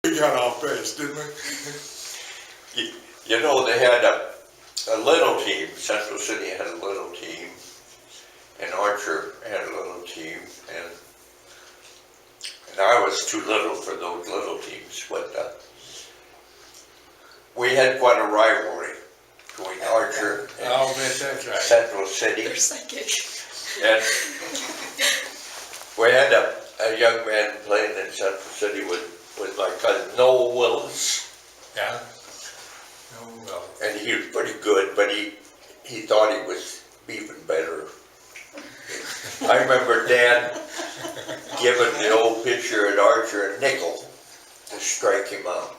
We got off base, didn't we? You know, they had a little team. Central City had a little team, and Archer had a little team, and I was too little for those little teams. But we had quite a rivalry between Archer and I'll bet that's right. Central City. They're psychic. And we had a young man playing in Central City with my cousin Noel Willis. Yeah. Oh, well. And he was pretty good, but he thought he was even better. I remember Dad giving the old pitcher at Archer a nickel to strike him out.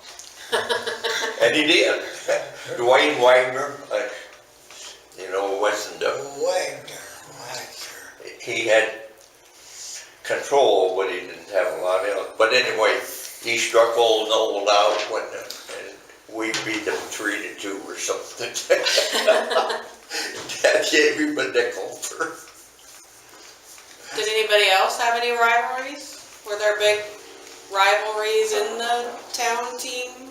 And he did. Dwaine Wagner, wasn't he had control, but he didn't have a lot else. But anyway, he struck old Noel out when we beat them 3-2 or something. Dad gave him a nickel. Did anybody else have any rivalries? Were there big rivalries in the town team?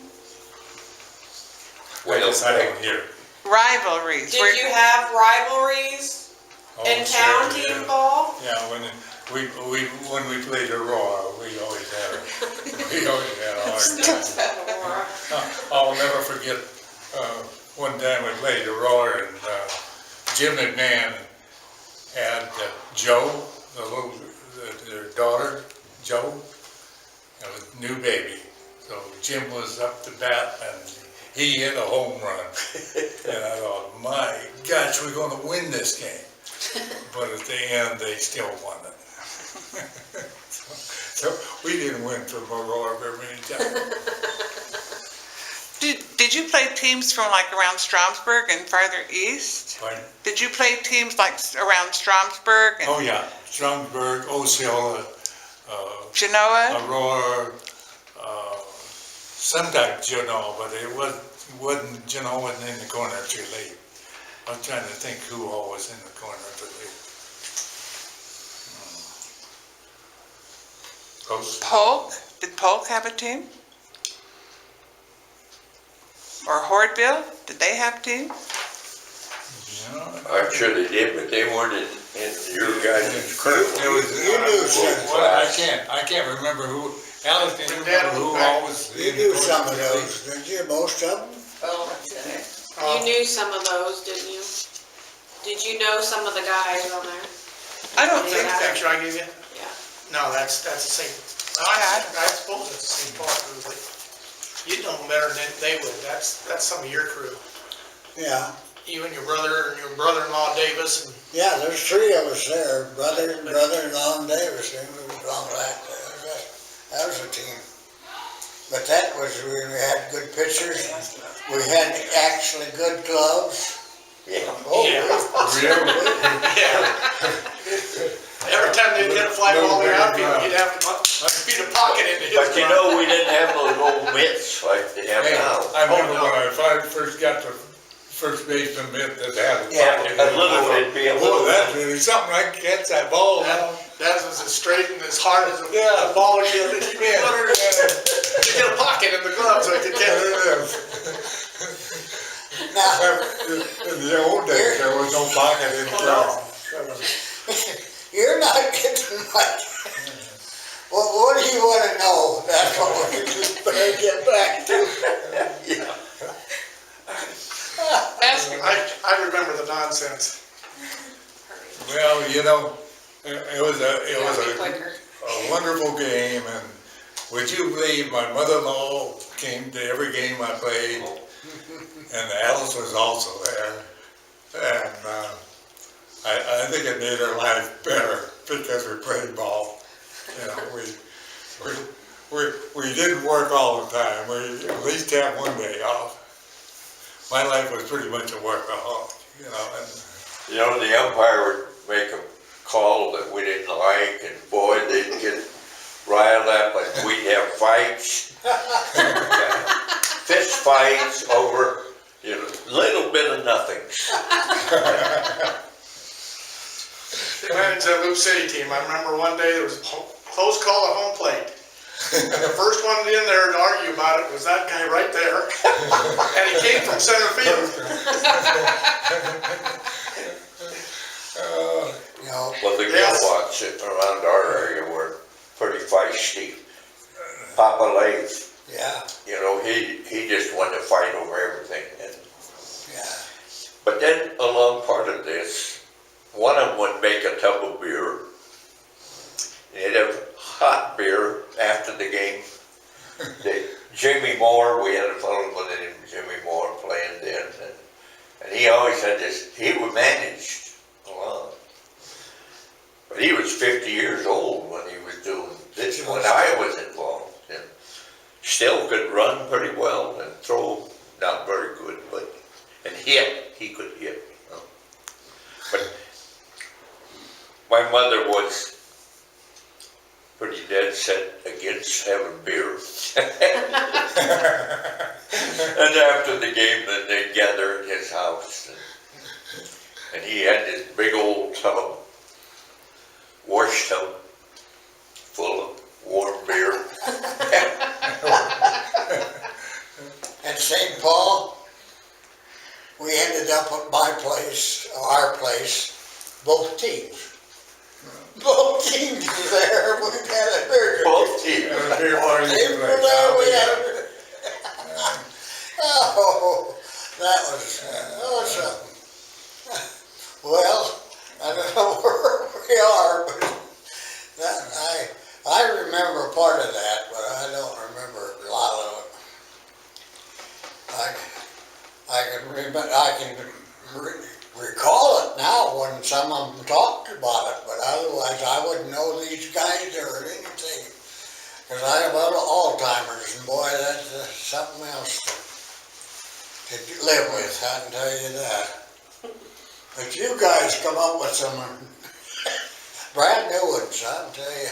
I don't hear. Rivalries. Did you have rivalries in town team ball? Yeah, when we played Aurora, we always had a hard time. I'll never forget one time we played Aurora, and Jim McMahon had Joe, their daughter, Joe, and a new baby. So Jim was up to bat, and he hit a home run. And I thought, my gosh, we're going to win this game. But at the end, they still won it. So we didn't win from Aurora very many times. Did you play teams from like around Stromsburg and farther east? Pardon? Did you play teams like around Stromsburg and Oh yeah, Stromsburg, Osceola, Genoa? Aurora, sometimes Genoa, but it wasn't Genoa wasn't in the corner too late. I'm trying to think who all was in the corner too late. Close. Polk? Did Polk have a team? Or Hordeville? Did they have teams? Yeah. I'm sure they did, but they weren't in your guys' crew. You knew some. I can't remember who. Alyx, can you remember who all was? You knew some of those, didn't you? Most of them? You knew some of those, didn't you? Did you know some of the guys on there? I don't think think so. Picture I gave you? Yeah. No, that's the same. I suppose it's the same part. But you'd know them better than they would. That's some of your crew. Yeah. You and your brother-in-law Davis. And Yeah, there's three of us there, brother-in-law and Davis, and we was on that. That was a team. But that was, we had good pitchers. We had actually good gloves. Yeah. Oh, Yeah. Really? Yeah. Every time they'd hit a fly ball in the outfield, you'd have to beat a pocket into his But you glove. know, we didn't have those old mitts like they have Hey, now. I remember when I first got to first baseman mitt that had a Yeah, pocket. a little bit, be a Oh, little. that's really something. I can catch that ball now. That was as straight and as hard as a Yeah. ball would get. You get a pocket in the glove so you could get it. now, In the old days, there was no pocket in the glove. you're not getting much. Well, what do you want to know? That's what we just better get back to. I remember the nonsense. Well, you know, it was a Quicker. wonderful game, and would you believe my mother-in-law came to every game I played, and Alyx was also there, and I think it made her life better because we played ball. You know, we didn't work all the time. We at least had one day off. My life was pretty much a workaholic, you know. And You know, the umpire would make a call that we didn't like, and boy, they'd get riled up, and we'd have fights. Fist fights over, little bit of nothing. They went into the Loop City team. I remember one day there was a close call at home plate. And the first one in there to argue about it was that guy right there. And he came from center field. You know, Well, the Yes. Gilmots around our area were pretty feisty. Papa Leif, yeah, you know, he just wanted to fight over everything. yeah. But then along part of this, one of them would make a tub of beer. They'd have hot beer after the game. Jimmy Moore, we had a fellow by the name of Jimmy Moore playing then, and he always had this, he was managed a lot. But he was 50 years old when he was doing this, when I was involved. And still could run pretty well and throw, not very good, but, and hit, he could hit. You know. But my mother was pretty dead set against having beer. And after the game, then they'd gather at his house. And he had this big old tub, wash tub, full of warm beer. At St. Paul, we ended up at my place, our place, both teams. Both teams were there, we had a beer. Both teams. Beer party. Teams were there, we had a beer. Oh, that was something. Well, I don't know where we are, but that, I remember part of that, but I don't remember a lot of it. I can recall it now when some of them talked about it, but otherwise I wouldn't know these guys or anything. Cause I have Alzheimer's, and boy, that's something else to live with, I can tell you that. But you guys come up with some brand new ones, I'll tell you.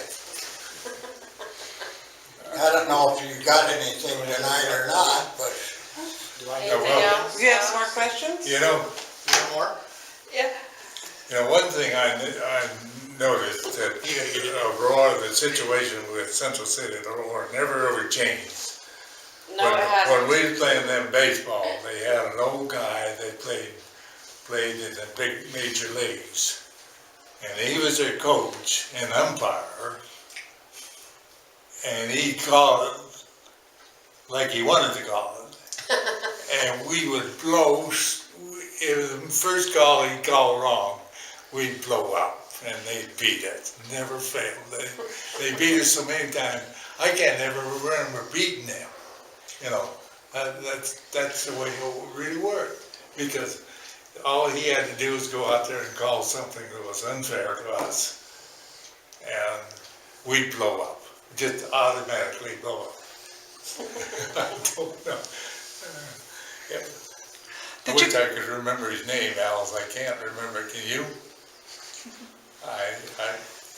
I don't know if you got anything tonight or not, but Anything else? You have some more questions? You know, More? Yeah. one thing I noticed that Aurora, the situation with Central City and Aurora never ever changed. No, it hasn't. When we were playing them baseball, they had an old guy, they played in the big major leagues. And he was their coach and umpire. And he called it like he wanted to call it. And we would blow, if the first call he'd call wrong, we'd blow up and they'd beat us, never failed. They beat us so many times, I can't ever remember beating them. You know, that's the way it really worked. Because all he had to do was go out there and call something that was unfair to us. And we'd blow up, just automatically blow up. I don't know. Yeah. I wish I could remember his name, Alice. I can't remember. Can you?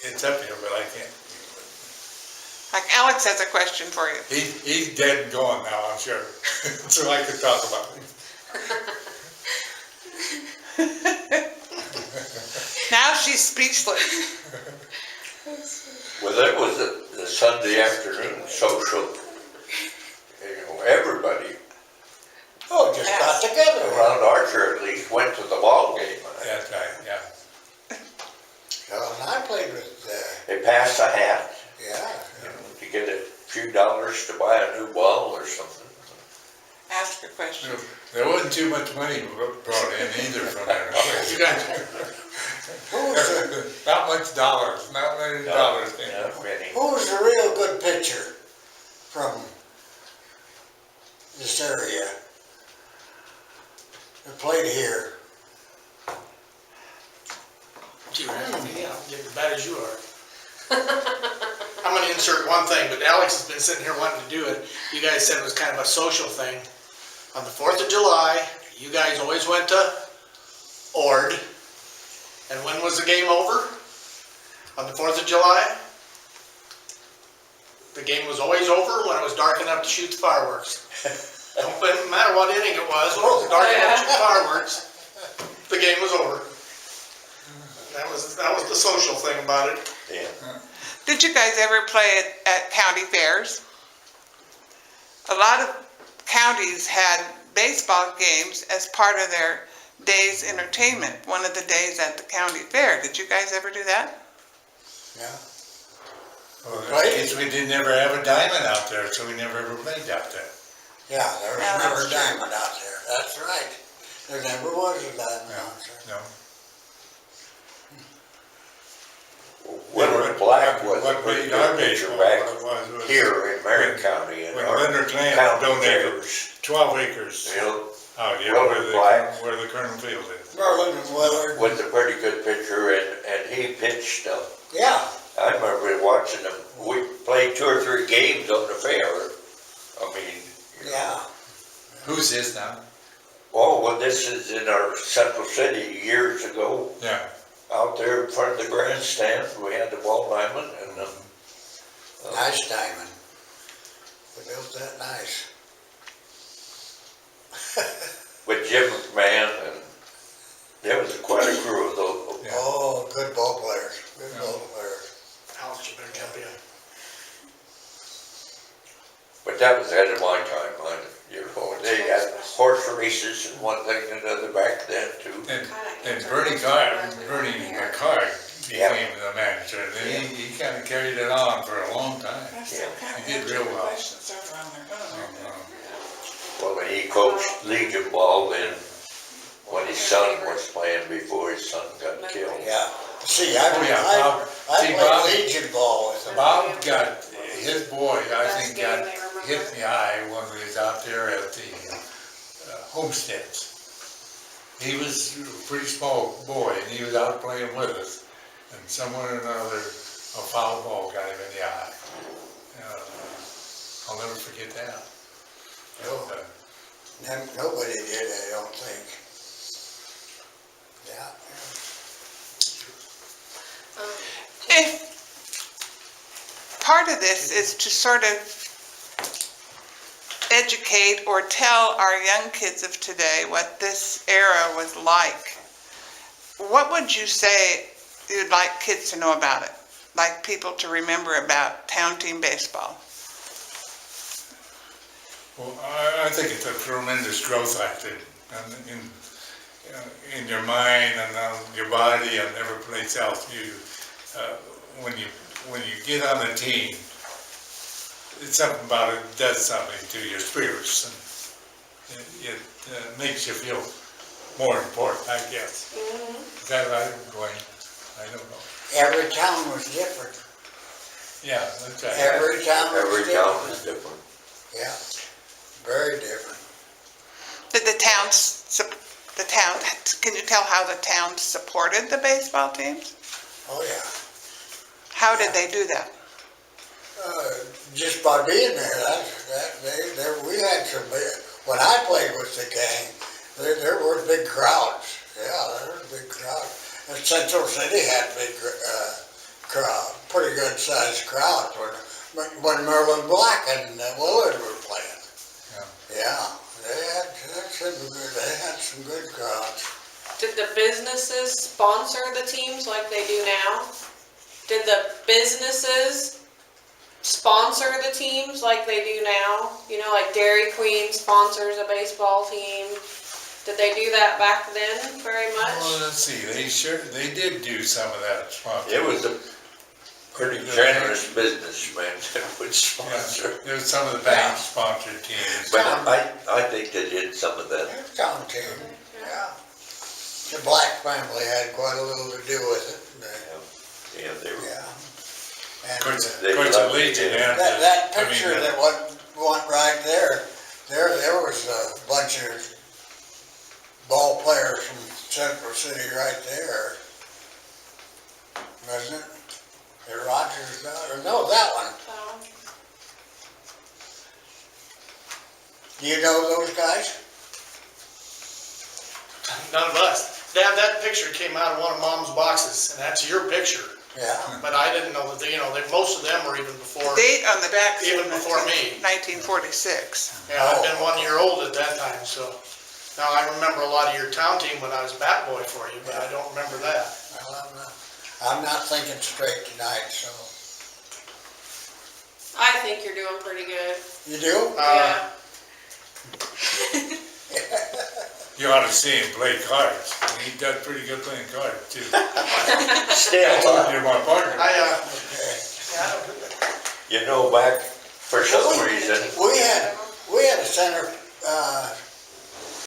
It's up here, but I can't. Like Alyx has a question for you. He's dead and gone now, I'm sure. So I could talk about him. Now she's speechless. Well, that was the Sunday afternoon social. You know, everybody just got together. around Archer at least went to the ball game. That's right, yeah. And I played with, They passed a hat, yeah. you know, to get a few dollars to buy a new ball or something. Ask your question. There wasn't too much money brought in either from there. You guys, Not much dollars, not many dollars. Yeah, many. Who's the real good pitcher from this area that played here? gee, I'm getting as bad as you are. I'm gonna insert one thing, but Alyx has been sitting here wanting to do it. You guys said it was kind of a social thing. On the 4th of July, you guys always went to Ord. And when was the game over? On the 4th of July? The game was always over when it was dark enough to shoot the fireworks. Don't matter what inning it was, when it was dark enough to shoot fireworks, the game was over. That was the social thing about it. Yeah. Did you guys ever play at county fairs? a lot of counties had baseball games as part of their day's entertainment, one of the days at the county fair. Did you guys ever do that? Yeah. Well, Right. I guess we didn't ever have a diamond out there, so we never ever played out there. Yeah, there was Yeah, never a that's true. diamond out there, that's right. There never was a diamond out there. No. Willard Black was a What pretty made our good pitcher baseball back was here in Marion County. in when our Leonard Land county donated fairs. 12 acres. You know, Oh, yeah, Willard Black. where the Colonel Field is. Merlin and Willard, was a pretty good pitcher, and he pitched, yeah, I remember watching him, we played 2 or 3 games on the fair. I mean, you know. yeah. Who's his now? Oh, well, this is in our Central City years ago, Yeah. out there in front of the grandstand, we had the ball diamond, and, Nice diamond. We built that nice. with Jim McMahon, and there was quite a crew of those. Yeah. Oh, good ball players, good Yeah. ball players. Alex, you better jump in. But that was ahead of my time, you know, they had horse races and one thing and another back then too. And Bernie McCarg became the manager, and then he kind of carried it on for a long time. He did real well. Well, when he coached Legion ball then, when his son was playing before his son got killed. Yeah, see, I Oh, yeah, played Bob- Legion ball with them. Bob got, his boy, I think, got hit in the eye when we was out there at the homesteads. He was a pretty small boy, and he was out playing with us, and somewhere or another, a foul ball got him in the eye. I'll never forget that. No. Nobody did, I don't think. Yeah. If part of this is to sort of educate or tell our young kids of today what this era was like, what would you say you'd like kids to know about it? Like people to remember about town team baseball? Well, I think it's a tremendous growth factor in your mind and your body and every place else. When you get on a team, it's something about it does something to your spirits, and it makes you feel more important, I guess. Is that right, Dwaine? I don't know. Every town was different. Yeah, that's right. Every town was Every town different. is different. Yeah, very different. Did the town, can you tell how the town supported the baseball teams? Oh, yeah. How did they do that? Just by being there, we had some big, when I played with the gang, there were big crowds. Yeah, there were big crowds. And Central City had big crowd, pretty good sized crowd when Merlin Black and Willard were playing. Yeah, they had some good crowds. Did the businesses sponsor the teams like they do now? Did the businesses sponsor the teams like they do now? You know, like Dairy Queen sponsors a baseball team. Did they do that back then very much? Well, let's see, they did do some of that sponsoring. It was a pretty generous businessman that would sponsor. Yeah, there was some of the bank sponsored teams. But I think they did some of that. There's town team, yeah. The Black family had quite a little to do with it. Yeah, they were. Yeah. Of And course, They the loved Legion it. had that I mean, picture that went right there was a bunch of ball players from Central City right there. Wasn't it? The Rogers daughter, no, that one. Do you know those guys? None of us. That picture came out of one of Mom's boxes, and that's your picture. Yeah. But I didn't know that, most of them were even before, Date on the back. said even before me. 1946. Yeah, I'd been 1 year old at that time, so. Now, I remember a lot of your town team when I was bat boy for you, but I don't remember that. Well, I'm not thinking straight tonight, so. I think you're doing pretty good. You do? Yeah. You ought to see him play cards. He does pretty good playing cards too. Still, You're my partner. you know, back, for some reason, We had a center,